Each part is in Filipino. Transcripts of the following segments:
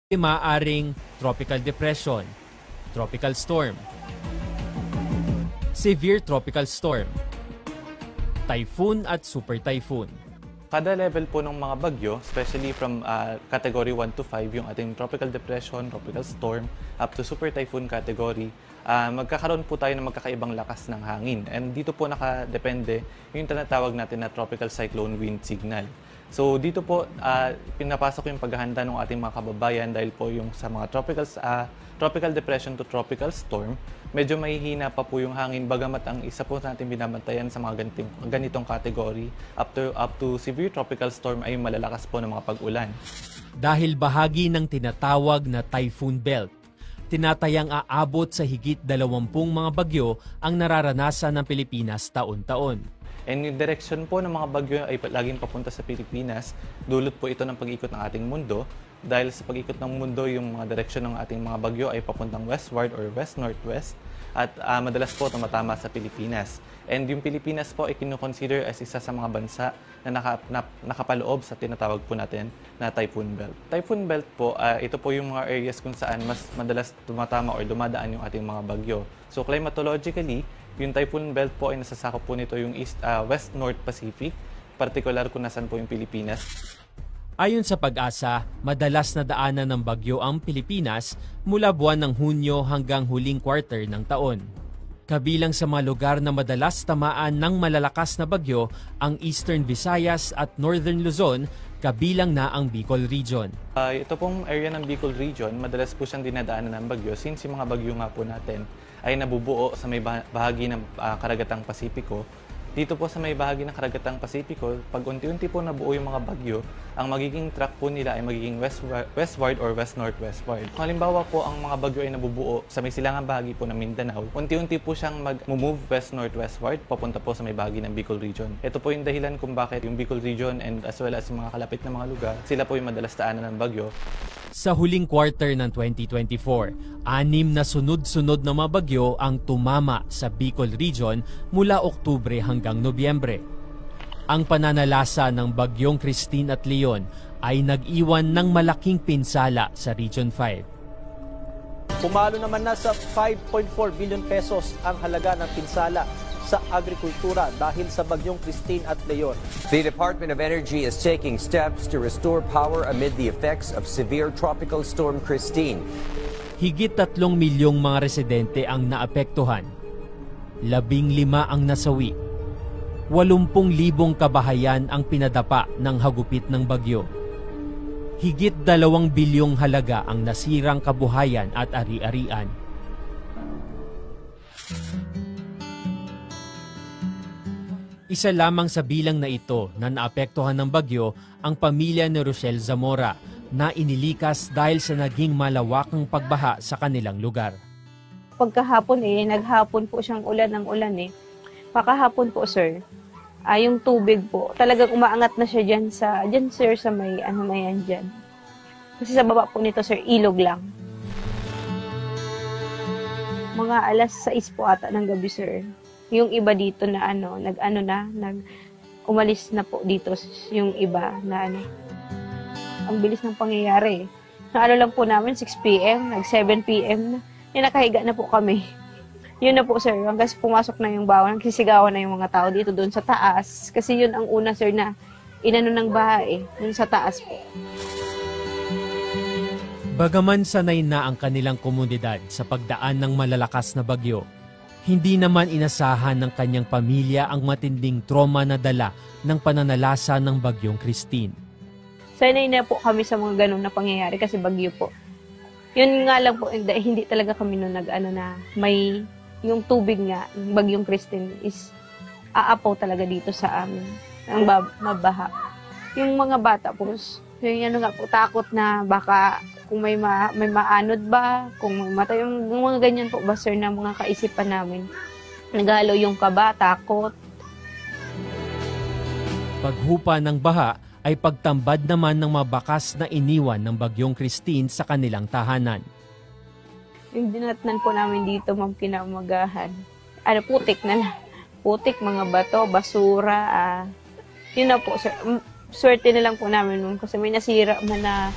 Maaaring tropical depression, tropical storm, severe tropical storm, typhoon at super typhoon. Kada level po ng mga bagyo, especially from category 1 to 5, yung ating tropical depression, tropical storm, up to super typhoon category, magkakaroon po tayo ng magkakaibang lakas ng hangin. And dito po nakadepende yung tinatawag natin na tropical cyclone wind signal. So dito po, pinapasok yung paghahanda ng ating mga kababayan dahil po yung sa mga tropical depression to tropical storm, medyo mahihina pa po yung hangin bagamat ang isa po natin binabantayan sa mga ganitong category up to severe tropical storm ay malalakas po ng mga pag-ulan. Dahil bahagi ng tinatawag na typhoon belt, tinatayang aabot sa higit 20 mga bagyo ang nararanasan ng Pilipinas taon-taon. And yung direction po ng mga bagyo ay laging papunta sa Pilipinas. Dulot po ito ng pag-ikot ng ating mundo. Dahil sa pag-ikot ng mundo, yung mga direksyon ng ating mga bagyo ay papuntang westward or west-northwest. At madalas po tumatama sa Pilipinas. And yung Pilipinas po ay kinoconsider as isa sa mga bansa na nakapaloob sa tinatawag po natin na typhoon belt. Typhoon belt po, ito po yung mga areas kung saan mas madalas tumatama or dumadaan yung ating mga bagyo. So climatologically, yung typhoon belt po ay nasasakop po nito yung West-North Pacific, particular kung nasan po yung Pilipinas. Ayon sa Pag-asa, madalas na daanan ng bagyo ang Pilipinas mula buwan ng Hunyo hanggang huling quarter ng taon. Kabilang sa mga lugar na madalas tamaan ng malalakas na bagyo ang Eastern Visayas at Northern Luzon, kabilang na ang Bicol Region. Ito pong area ng Bicol Region, madalas po siyang dinadaanan ng bagyo since yung mga bagyo nga po natin ay nabubuo sa may bahagi ng karagatang Pasipiko. Dito po sa may bahagi ng karagatang Pasipiko, pag unti-unti po nabuo yung mga bagyo, ang magiging track po nila ay magiging westward or west-northwestward. Kung halimbawa po ang mga bagyo ay nabubuo sa may silangang bahagi po ng Mindanao, unti-unti po siyang mag-move west-northwestward papunta po sa may bahagi ng Bicol Region. Ito po yung dahilan kung bakit yung Bicol Region and as well as yung mga kalapit na mga lugar, sila po yung madalas daanan ng bagyo. Sa huling quarter ng 2024, 6 na sunod-sunod na mga bagyo ang tumama sa Bicol Region mula Oktubre hanggang Nobyembre. Ang pananalasa ng bagyong Christine at Leon ay nag-iwan ng malaking pinsala sa Region 5. Pumalo naman na sa 5.4 billion pesos ang halaga ng pinsala sa agrikultura dahil sa bagyong Christine at Leon. The Department of Energy is taking steps to restore power amid the effects of severe tropical storm Christine. Higit 3 milyong mga residente ang naapektuhan. 15 ang nasawi. 80,000 kabahayan ang pinadapa ng hagupit ng bagyo. Higit 2 bilyong halaga ang nasirang kabuhayan at ari-arian. Isa lamang sa bilang na ito na naapektuhan ng bagyo ang pamilya ni Rochelle Zamora na inilikas dahil sa naging malawakang pagbaha sa kanilang lugar. Pagkahapon naghapon po siyang ulan ng ulan Pakahapon po sir, yung tubig po, talagang umaangat na siya dyan sir sa may yan dyan. Kasi sa baba po nito sir, ilog lang. Mga alas 6 po ata ng gabi sir. Yung iba dito na umalis na po dito yung iba na ang bilis ng pangyayari. Lang po namin 6 PM, 7 PM na, nakahiga na po kami. Yun na po sir, hanggang pumasok na yung bawang, nagsisigawan na yung mga tao dito doon sa taas. Kasi yun ang una sir na inano ng bahay, doon sa taas po. Bagaman sanay na ang kanilang komunidad sa pagdaan ng malalakas na bagyo, hindi naman inasahan ng kanyang pamilya ang matinding trauma na dala ng pananalasa ng bagyong Christine. Sanay na po kami sa mga ganun na pangyayari kasi bagyo po. Yun nga lang po, hindi talaga kami nung na may yung tubig nga, yung bagyong Christine is aapaw talaga dito sa amin. Ang mabaha. Yung mga bata po, yung nga po, takot na baka kung may maanod ba, kung matay, yung mga ganyan po ba sir na mga kaisipan namin. Naghalo yung kaba, takot. Paghupa ng baha ay pagtambad naman ng mabakas na iniwan ng bagyong Christine sa kanilang tahanan. Yung dinatnan po namin dito, ma'am, kinamagahan. Putik na lang. Putik, mga bato, basura. Yun na po, sir. Swerte na lang po namin, ma'am, kasi may nasira man na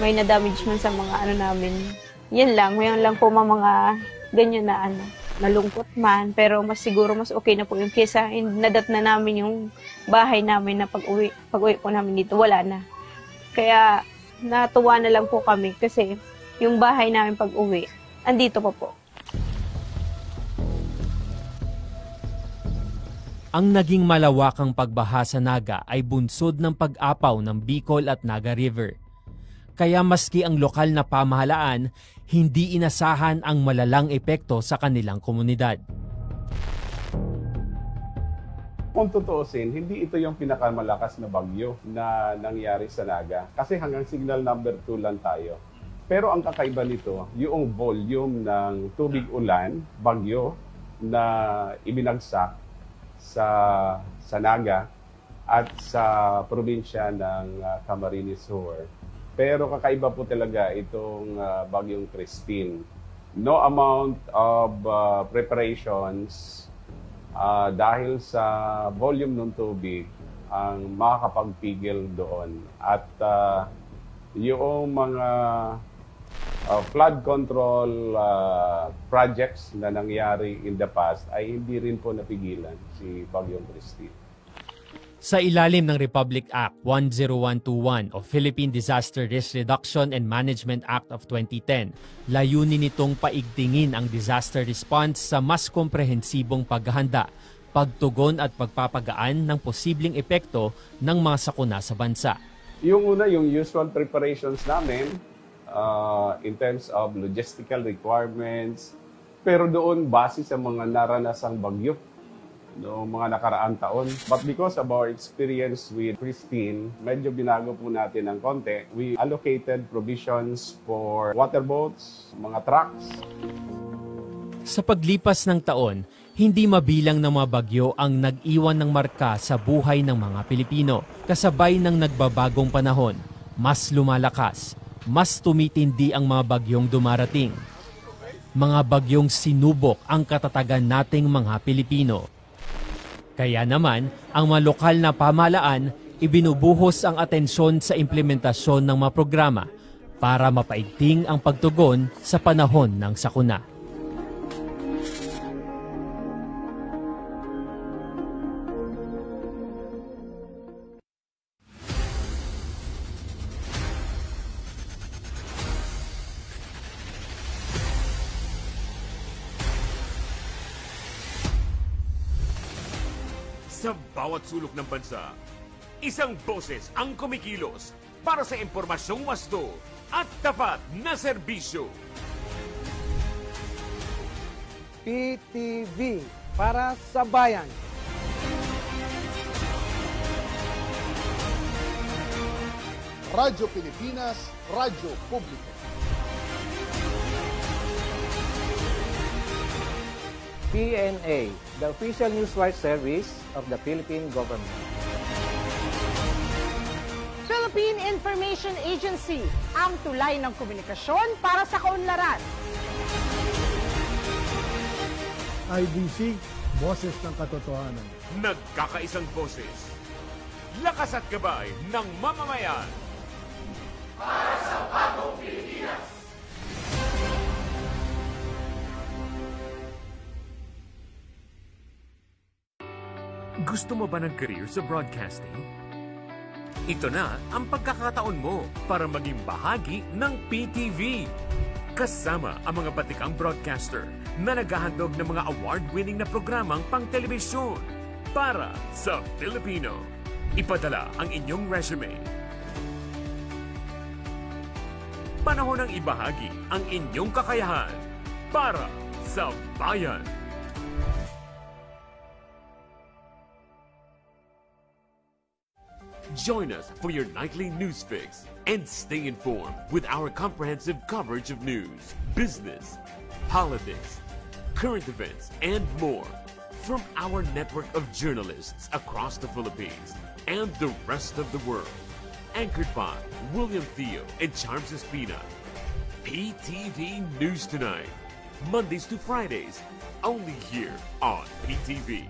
may na-damage man sa mga ano namin. Yan lang po mga ganyan na nalungkot man. Pero mas siguro mas okay na po yung kesa nadat na namin yung bahay namin na pag-uwi po namin dito, wala na. Kaya natuwa na lang po kami kasi yung bahay namin pag-uwi, andito pa po. Ang naging malawakang pagbaha sa Naga ay bunsod ng pag-apaw ng Bicol at Naga River. Kaya maski ang lokal na pamahalaan, hindi inasahan ang malalang epekto sa kanilang komunidad. Kung tutuusin, hindi ito yung pinakamalakas na bagyo na nangyari sa Naga. Kasi hanggang signal number 2 lang tayo. Pero ang kakaiba nito, yung volume ng tubig ulan, bagyo, na ibinagsak sa Naga at sa probinsya ng Camarines Sur. Pero kakaiba po talaga itong bagyong Christine. No amount of preparations dahil sa volume ng tubig ang makakapagpigil doon. At yung mga flood control projects na nangyari in the past ay hindi rin po napigilan si Bagyong Christine. Sa ilalim ng Republic Act 10121 o Philippine Disaster Risk Reduction and Management Act of 2010, layunin nitong paigtingin ang disaster response sa mas komprehensibong paghahanda, pagtugon at pagpapagaan ng posibleng epekto ng mga sakuna sa bansa. Yung una, yung usual preparations namin in terms of logistical requirements, pero doon base sa mga naranasang bagyo noong mga nakaraang taon. But because of our experience with Christine, medyo binago po natin ng konti. We allocated provisions for water boats, mga trucks. Sa paglipas ng taon, hindi mabilang ng mga bagyo ang nag-iwan ng marka sa buhay ng mga Pilipino. Kasabay ng nagbabagong panahon, mas lumalakas, mas tumitindi ang mga bagyong dumarating. Mga bagyong sinubok ang katatagan nating mga Pilipino. Kaya naman, ang mga lokal na pamahalaan, ibinubuhos ang atensyon sa implementasyon ng mga programa para mapaigting ang pagtugon sa panahon ng sakuna. Sa bawat sulok ng bansa, isang boses ang kumikilos para sa impormasyong wasto at tapat na serbisyo. PTV para sa bayan. Radyo Pilipinas, Radyo Publiko. PNA, the official newswire service of the Philippine government. Philippine Information Agency, ang tulay ng komunikasyon para sa kaunlaran. IDC, boses ng katotohanan. Nagkakaisang boses. Lakas at gabay ng mamamayan. Para sa bagong Pilipinas. Gusto mo ba ng career sa broadcasting? Ito na ang pagkakataon mo para maging bahagi ng PTV. Kasama ang mga batikang broadcaster na naghahandog ng mga award-winning na programang pang-telebisyon para sa Filipino. Ipadala ang inyong resume. Panahon ng ibahagi ang inyong kakayahan para sa bayan. Join us for your nightly news fix and stay informed with our comprehensive coverage of news, business, politics, current events, and more from our network of journalists across the Philippines and the rest of the world. Anchored by William Theo and Charms Espina. PTV News Tonight, Mondays to Fridays, only here on PTV.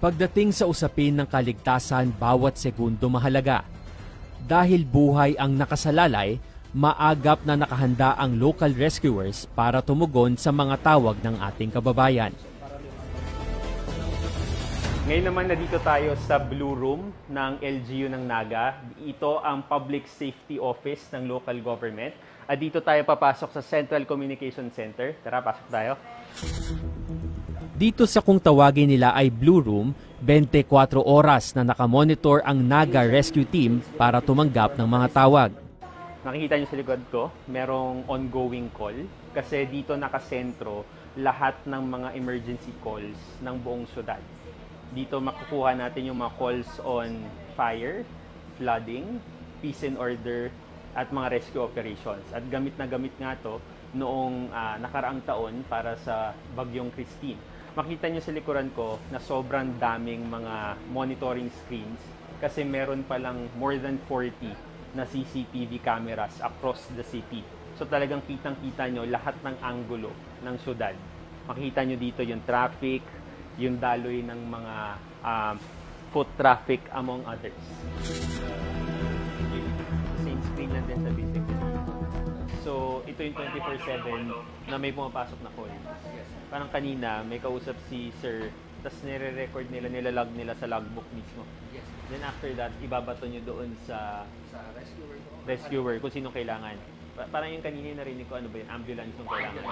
Pagdating sa usapin ng kaligtasan, bawat segundo mahalaga. Dahil buhay ang nakasalalay, maagap na nakahanda ang local rescuers para tumugon sa mga tawag ng ating kababayan. Ngayon naman nandito tayo sa Blue Room ng LGU ng Naga. Ito ang Public Safety Office ng local government. At dito tayo papasok sa Central Communication Center. Tara, pasok tayo. Dito sa kung tawagin nila ay Blue Room, 24 oras na nakamonitor ang Naga Rescue Team para tumanggap ng mga tawag. Nakikita niyo sa likod ko, merong ongoing call. Kasi dito nakasentro lahat ng mga emergency calls ng buong syudad. Dito makukuha natin yung mga calls on fire, flooding, peace and order, at mga rescue operations. At gamit na gamit nga to noong nakaraang taon para sa Bagyong Christine. Makita nyo sa likuran ko na sobrang daming mga monitoring screens kasi meron palang more than 40 na CCTV cameras across the city. So talagang kitang-kita nyo lahat ng anggulo ng syudad. Makita nyo dito yung traffic, yung daloy ng mga foot traffic among others. Same screen lang din sa basic. So ito yung 24/7 na may pumapasok na call. Parang kanina may kausap si Sir, tapos nire-record nila, nilalag nila sa logbook mismo. Then after that, ibabato nyo doon sa rescuer kung sino kailangan. Parang yung kanina narinig ko, ano ba yun, ambulance yung kailangan.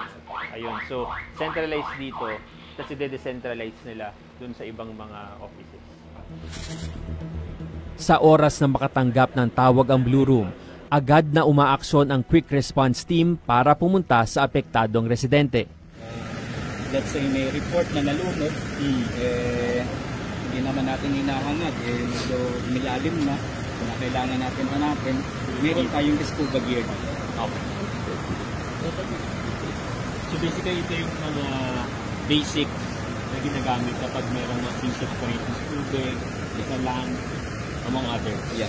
Ayun, so centralized dito, tapos i-decentralize nila doon sa ibang mga offices. Sa oras na makatanggap ng tawag ang Blue Room, agad na umaaksyon ang Quick Response Team para pumunta sa apektadong residente. Let's say may report na nalunod, hindi naman natin hinahangad, medyo milalim na, kung kailangan natin hanapin, meron tayong scuba gear. Okay. So basically ito yung mga basic na ginagamit kapag merong mga things of point, tubig, isa lang, among others. Yes.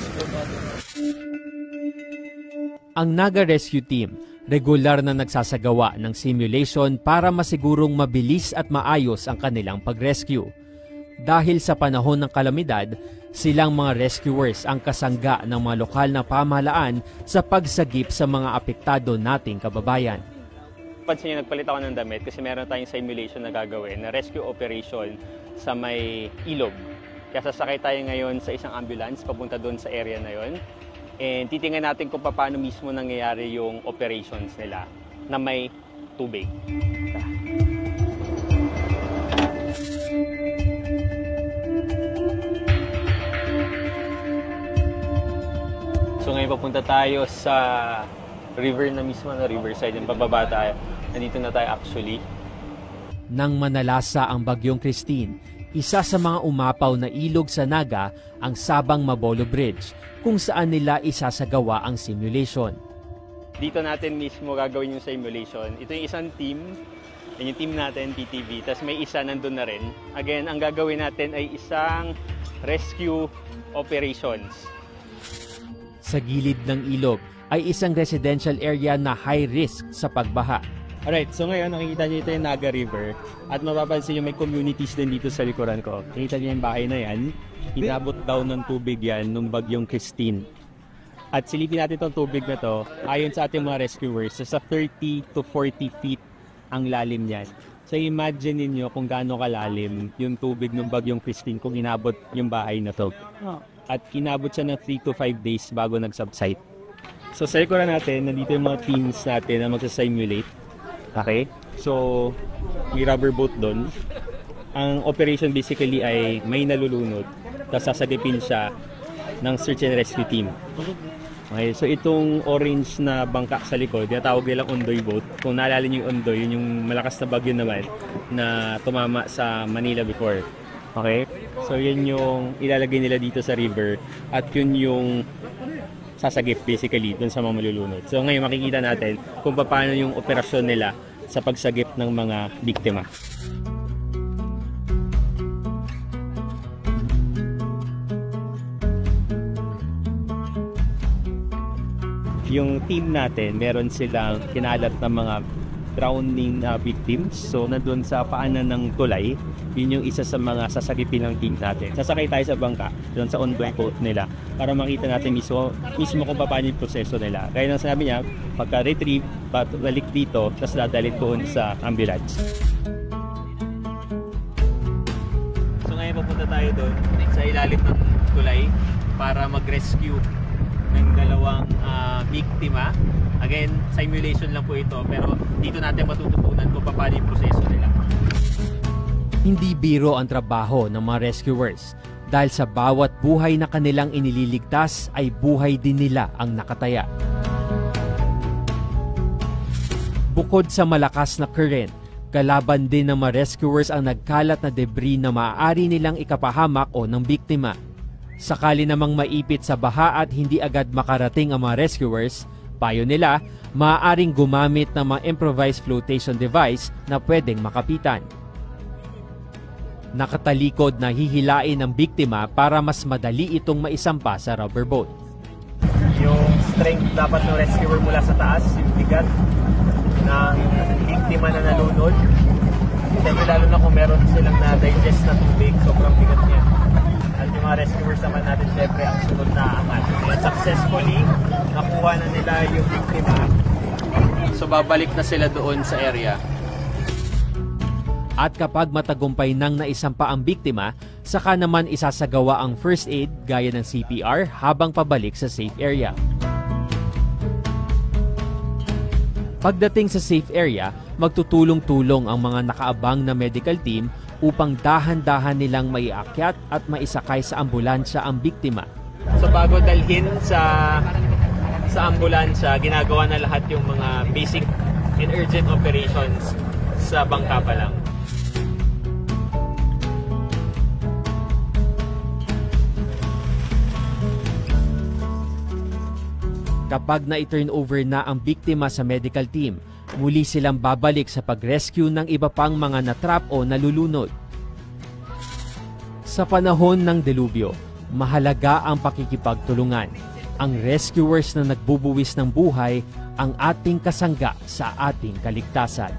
Ang Naga Rescue Team, regular na nagsasagawa ng simulation para masigurong mabilis at maayos ang kanilang pag-rescue. Dahil sa panahon ng kalamidad, silang mga rescuers ang kasangga ng mga lokal na pamahalaan sa pagsagip sa mga apektado nating kababayan. Pansin niyo, nagpalit ako ng damit kasi meron tayong simulation na gagawin na rescue operation sa may ilog. Kaya sasakay tayo ngayon sa isang ambulance papunta doon sa area na yon. And titingnan natin kung paano mismo nangyayari yung operations nila na may tubig. So ngayon papunta tayo sa river na mismo, na riverside, yung pababa tayo. Nandito na tayo actually. Nang manalasa ang Bagyong Christine, isa sa mga umapaw na ilog sa Naga ang Sabang Mabolo Bridge, kung saan nila isasagawa ang simulation. Dito natin mismo gagawin yung simulation. Ito yung isang team, yung team natin, TTV, tapos may isa nandun na rin. Again, ang gagawin natin ay isang rescue operations. Sa gilid ng ilog ay isang residential area na high risk sa pagbaha. Alright, so ngayon nakikita niyo ito yung Naga River at mapapansin niyo may communities din dito sa likuran ko. Nakita niyo yung bahay na yan. Inabot daw ng tubig yan nung Bagyong Christine. At silipin natin itong tubig na to, ayon sa ating mga rescuers, sa 30 to 40 feet ang lalim niyan. So imagine niyo kung gaano kalalim yung tubig ng Bagyong Christine kung inabot yung bahay na to. At kinabot siya ng 3 to 5 days bago nag-subside. So sa likuran natin, nandito yung mga teams natin na magsasimulate. Okay? So, may rubber boat doon. Ang operation basically ay may nalulunod, tapos sasagipin siya ng search and rescue team. Okay, so itong orange na bangka sa likod, tinatawag nilang Ondoy boat. Kung naalala niyo yung Ondoy, yun yung malakas na bagyo naman na tumama sa Manila before. Okay? So yun yung ilalagay nila dito sa river at yun yung sasagip basically dun sa mga malulunod. So ngayon makikita natin kung paano yung operasyon nila sa pagsagip ng mga biktima. Yung team natin, meron silang kinalat ng mga drowning victims. So nandun sa paanan ng tulay, yun yung isa sa mga sasagipin ng team natin. Sasakay tayo sa bangka, doon sa on-board boat nila, para makita natin mismo kung paano yung proseso nila. Kaya nang sinabi niya, pagka-retrieve, balik dito, tapos dadalhin doon sa ambulance. So ngayon papunta tayo doon sa ilalim ng tulay para mag-rescue ng dalawang biktima. Again, simulation lang po ito, pero dito natin matututunan kung paano yung proseso nila. Hindi biro ang trabaho ng mga rescuers dahil sa bawat buhay na kanilang inililigtas ay buhay din nila ang nakataya. Bukod sa malakas na current, kalaban din ng mga rescuers ang nagkalat na debris na maaari nilang ikapahamak o ng biktima. Sakali namang maipit sa baha at hindi agad makarating ang mga rescuers, payo nila, maaaring gumamit ng mga improvised flotation device na pwedeng makapitan. Nakatalikod na hihilain ng biktima para mas madali itong maisampa sa rubber boat. Yung strength dapat ng rescuer mula sa taas, yung bigat ng biktima na nalunod. Siyempre lalo na kung meron silang na-digest na tubig, sobrang bigat niya. At yung mga rescuers naman natin, siyempre ang sunod na angat. And successfully, nakuha na nila yung biktima. So babalik na sila doon sa area. At kapag matagumpay nang naisampa ang biktima, saka naman isasagawa ang first aid gaya ng CPR habang pabalik sa safe area. Pagdating sa safe area, magtutulong-tulong ang mga nakaabang na medical team upang dahan-dahan nilang maiakyat at maisakay sa ambulansya ang biktima. So bago dalhin sa ambulansya, ginagawa na lahat yung mga basic and urgent operations sa bangka pa lang. Kapag na-turn over na ang biktima sa medical team, muli silang babalik sa pag-rescue ng iba pang mga natrap o nalulunod. Sa panahon ng delubyo, mahalaga ang pakikipagtulungan. Ang rescuers na nagbubuwis ng buhay ang ating kasangga sa ating kaligtasan.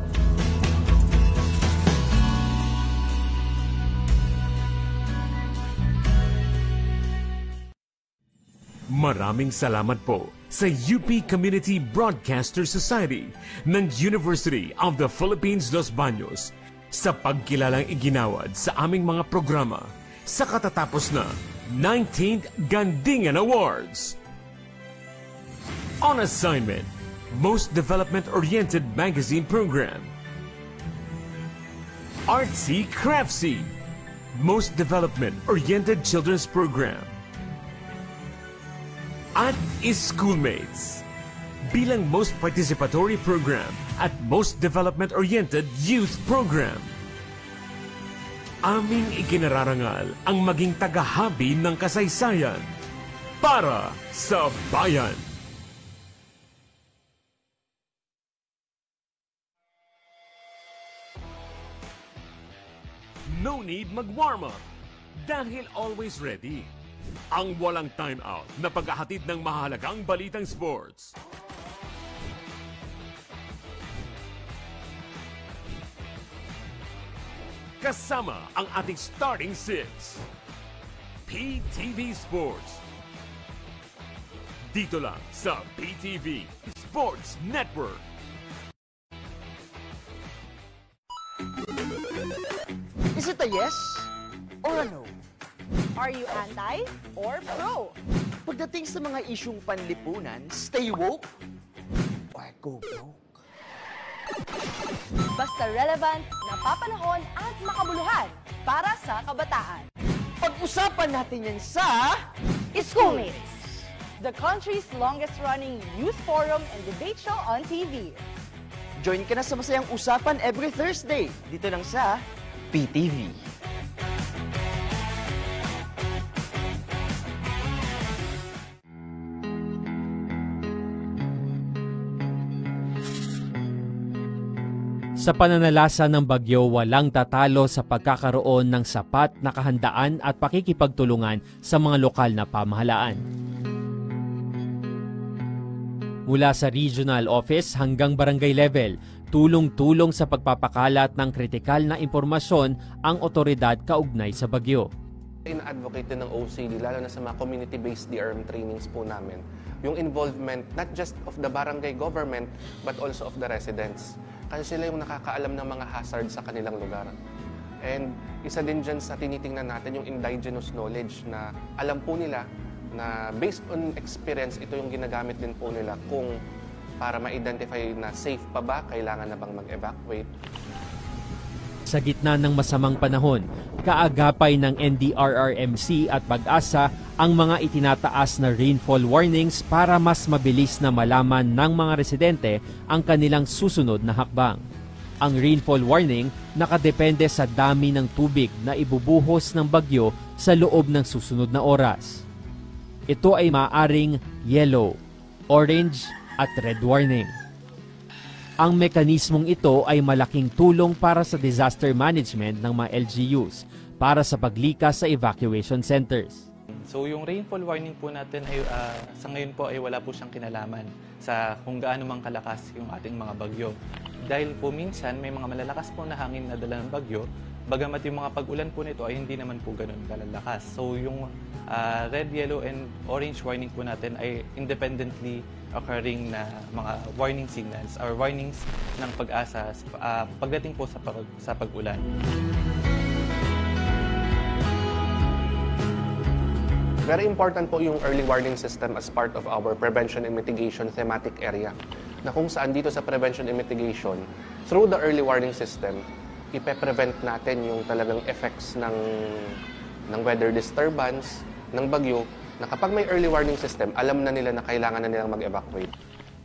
Maraming salamat po sa UP Community Broadcaster Society ng University of the Philippines Los Baños sa pagkilalang iginawad sa aming mga programa sa katatapos na 19th Gandingan Awards. On assignment, Most Development-Oriented Magazine Program. Artsy Craftsy, Most Development-Oriented Children's Program. At Schoolmates, bilang Most Participatory Program at Most Development-Oriented Youth Program. Aming ikinararangal ang maging tagahabi ng kasaysayan para sa bayan. No need mag-warm up dahil always ready. Ang walang time-out na paghahatid ng mahalagang balitang sports. Kasama ang ating starting six. PTV Sports. Dito lang sa PTV Sports Network. Is it a yes or a no? Are you anti or pro? Pagdating sa mga isyung panlipunan, stay woke or go broke? Basta relevant, napapanahon at makabuluhan para sa kabataan. Pag-usapan natin yan sa Schoolmates, the country's longest-running youth forum and debate show on TV. Join ka na sa masayang usapan every Thursday dito lang sa PTV. Sa pananalasa ng bagyo, walang tatalo sa pagkakaroon ng sapat na kahandaan at pakikipagtulungan sa mga lokal na pamahalaan. Mula sa regional office hanggang barangay level, tulong-tulong sa pagpapakalat ng kritikal na impormasyon ang otoridad kaugnay sa bagyo. In-advocate din ng OCD, lalo na sa mga community-based DRM trainings po namin, yung involvement not just of the barangay government but also of the residents. Kasi sila yung nakakaalam ng mga hazard sa kanilang lugar. And isa din dyan sa tinitingnan natin yung indigenous knowledge na alam po nila na based on experience, ito yung ginagamit din po nila kung para ma-identify na safe pa ba, kailangan na bang mag-evacuate. Sa gitna ng masamang panahon, kaagapay ng NDRRMC at Pag-asa ang mga itinataas na rainfall warnings para mas mabilis na malaman ng mga residente ang kanilang susunod na hakbang. Ang rainfall warning nakadepende sa dami ng tubig na ibubuhos ng bagyo sa loob ng susunod na oras. Ito ay maaaring yellow, orange at red warning. Ang mekanismong ito ay malaking tulong para sa disaster management ng mga LGUs para sa paglikas sa evacuation centers. So yung rainfall warning po natin ay sa ngayon po ay wala po siyang kinalaman sa kung gaano mang kalakas yung ating mga bagyo. Dahil po minsan may mga malalakas po na hangin na dala ng bagyo, bagamat yung mga pag-ulan po nito ay hindi naman po ganun kalalakas. So yung red, yellow, and orange warning po natin ay independently occurring na mga warning signals or warnings ng Pag-asa pagdating po sa pag-ulan. Very important po yung early warning system as part of our prevention and mitigation thematic area. Na kung saan dito sa prevention and mitigation, through the early warning system, ipe-prevent natin yung talagang effects ng weather disturbance, ng bagyo, na kapag may early warning system, alam na nila na kailangan na nilang mag-evacuate.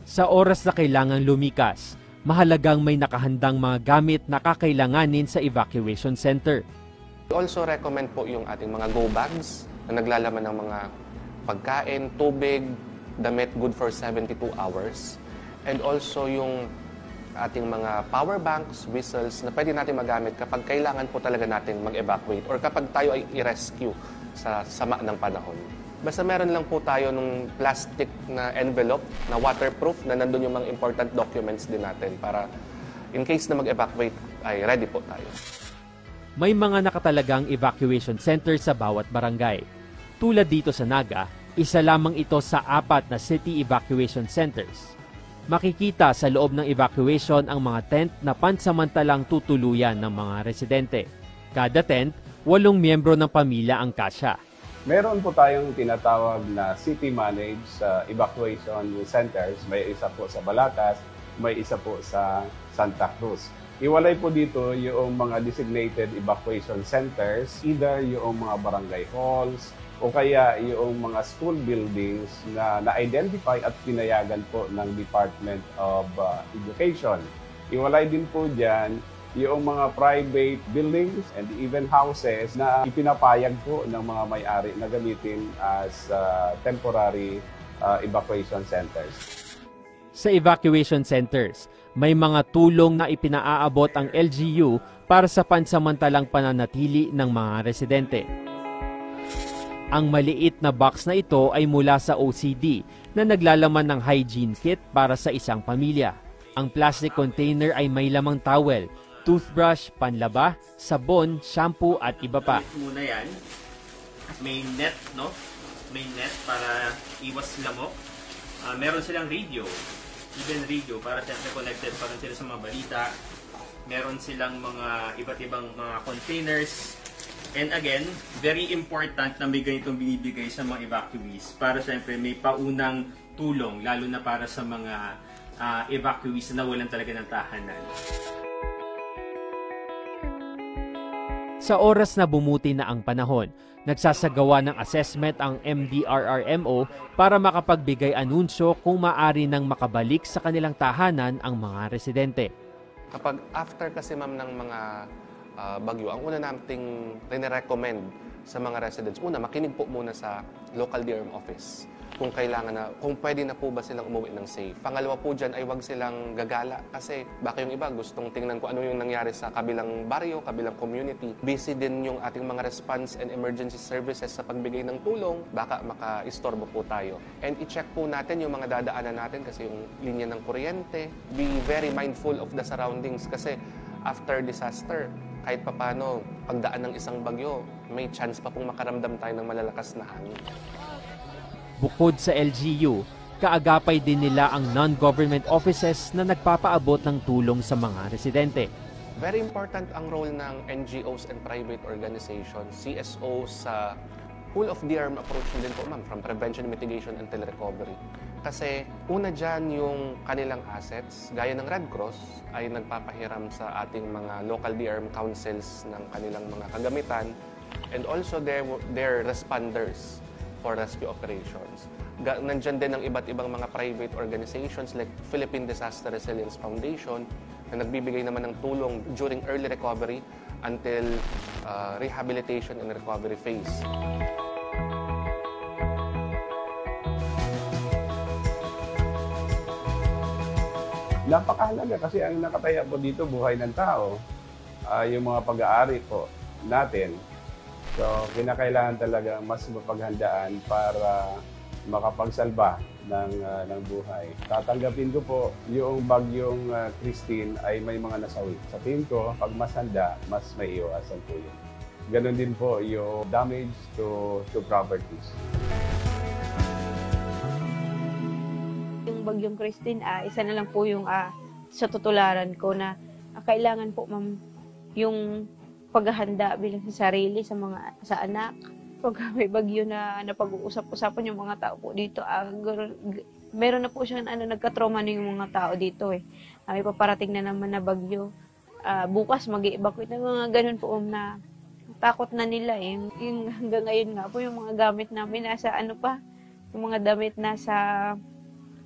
Sa oras na kailangang lumikas, mahalagang may nakahandang mga gamit na kakailanganin sa evacuation center. We also recommend po yung ating mga go bags na naglalaman ng mga pagkain, tubig, damit good for 72 hours. And also yung ating mga power banks, whistles na pwede natin magamit kapag kailangan po talaga natin mag-evacuate or kapag tayo ay i-rescue sa sama ng panahon. Basta meron lang po tayo nung plastic na envelope na waterproof na nandun yung mga important documents din natin para in case na mag-evacuate ay ready po tayo. May mga nakatalagang evacuation center sa bawat barangay. Tulad dito sa Naga, isa lamang ito sa 4 na city evacuation centers. Makikita sa loob ng evacuation ang mga tent na pansamantalang tutuluyan ng mga residente. Kada tent, 8 miyembro ng pamilya ang kasya. Meron po tayong tinatawag na city-managed evacuation centers. May isa po sa Balagtas, may isa po sa Santa Cruz. Iwalay po dito yung mga designated evacuation centers, either yung mga barangay halls, o kaya yung mga school buildings na na-identify at pinayagan po ng Department of Education. Iwalay din po dyan yung mga private buildings and even houses na ipinapayag po ng mga may-ari na gamitin as temporary evacuation centers. Sa evacuation centers, may mga tulong na ipinaaabot ang LGU para sa pansamantalang pananatili ng mga residente. Ang maliit na box na ito ay mula sa OCD na naglalaman ng hygiene kit para sa isang pamilya. Ang plastic container ay may lamang towel, toothbrush, panlaba, sabon, shampoo at iba pa. Muna yan. May net, no? May net para iwas lamok. Meron silang radio. Even radio para siyempre connected pa rin sila sa mga balita. Meron silang mga iba't ibang mga containers. And again, very important na may ganitong binibigay sa mga evacuees para siyempre may paunang tulong, lalo na para sa mga evacuees na walang talaga ng tahanan. Sa oras na bumuti na ang panahon, nagsasagawa ng assessment ang MDRRMO para makapagbigay anunsyo kung maaari nang makabalik sa kanilang tahanan ang mga residente. Kapag after kasi ma'am ng mga bagyo, ang una nating recommend sa mga residents, una, makinig po muna sa local DRM office. kung pwede na po ba silang umuwi ng safe. Pangalawa po dyan ay wag silang gagala kasi baka yung iba gustong tingnan kung ano yung nangyari sa kabilang baryo, kabilang community. Busy din yung ating mga response and emergency services sa pagbigay ng tulong, baka maka-istorbo po tayo. And i-check po natin yung mga dadaanan natin kasi yung linya ng kuryente. Be very mindful of the surroundings kasi after disaster, kahit papano, pagdaan ng isang bagyo, may chance pa pong makaramdam tayo ng malalakas na hangin. Bukod sa LGU, kaagapay din nila ang non-government offices na nagpapaabot ng tulong sa mga residente. Very important ang role ng NGOs and private organizations, CSOs sa whole of the arm approach din po, ma'am, from prevention, mitigation, until recovery. Kasi una dyan yung kanilang assets, gaya ng Red Cross, ay nagpapahiram sa ating mga local DRM councils ng kanilang mga kagamitan, and also their responders for rescue operations. Nandyan din ang iba't ibang mga private organizations like Philippine Disaster Resilience Foundation na nagbibigay naman ng tulong during early recovery until rehabilitation and recovery phase. Napakahalaga kasi ang nakataya po dito buhay ng tao, yung mga pag-aari po natin. So, kinakailangan talaga mas mapaghandaan para makapagsalba ng buhay. Tatanggapin ko po yung bagyong Christine ay may mga nasawi. Sa tingin ko, pag mas handa, mas may iwasan po yun. Ganon din po yung damage to properties. Yung bagyong Christine, isa na lang po yung sa tutularan ko na kailangan po, ma'am, yung paghahanda bilang sa sarili, sa anak. Pag may bagyo na napag-uusap-usapan yung mga tao po dito, meron na po siya nagka-trauma na yung mga tao dito eh. May paparating na naman na bagyo. Bukas mag-i-evacuate na mga ganun po na takot na nila eh. Yung hanggang ngayon nga po yung mga gamit namin nasa yung mga damit nasa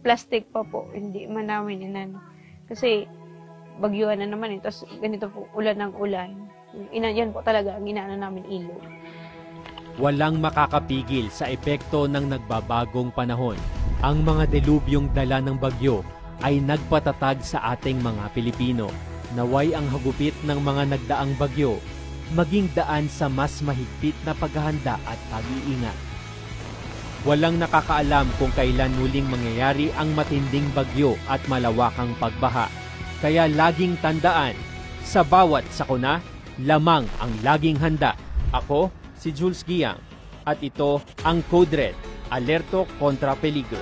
plastic pa po, hindi man namin Kasi bagyuhan na naman eh, tapos ganito po, ulan ng ulan. Yan po talaga ang inaano namin ilog. Walang makakapigil sa epekto ng nagbabagong panahon. Ang mga delubyong dala ng bagyo ay nagpatatag sa ating mga Pilipino. Naway ang hagupit ng mga nagdaang bagyo maging daan sa mas mahigpit na paghahanda at pag-iingat. Walang nakakaalam kung kailan muling mangyayari ang matinding bagyo at malawakang pagbaha. Kaya laging tandaan, sa bawat sakuna, lamang ang laging handa. Ako, si Jules Giang, at ito ang Code Red, Alerto kontra Peligro.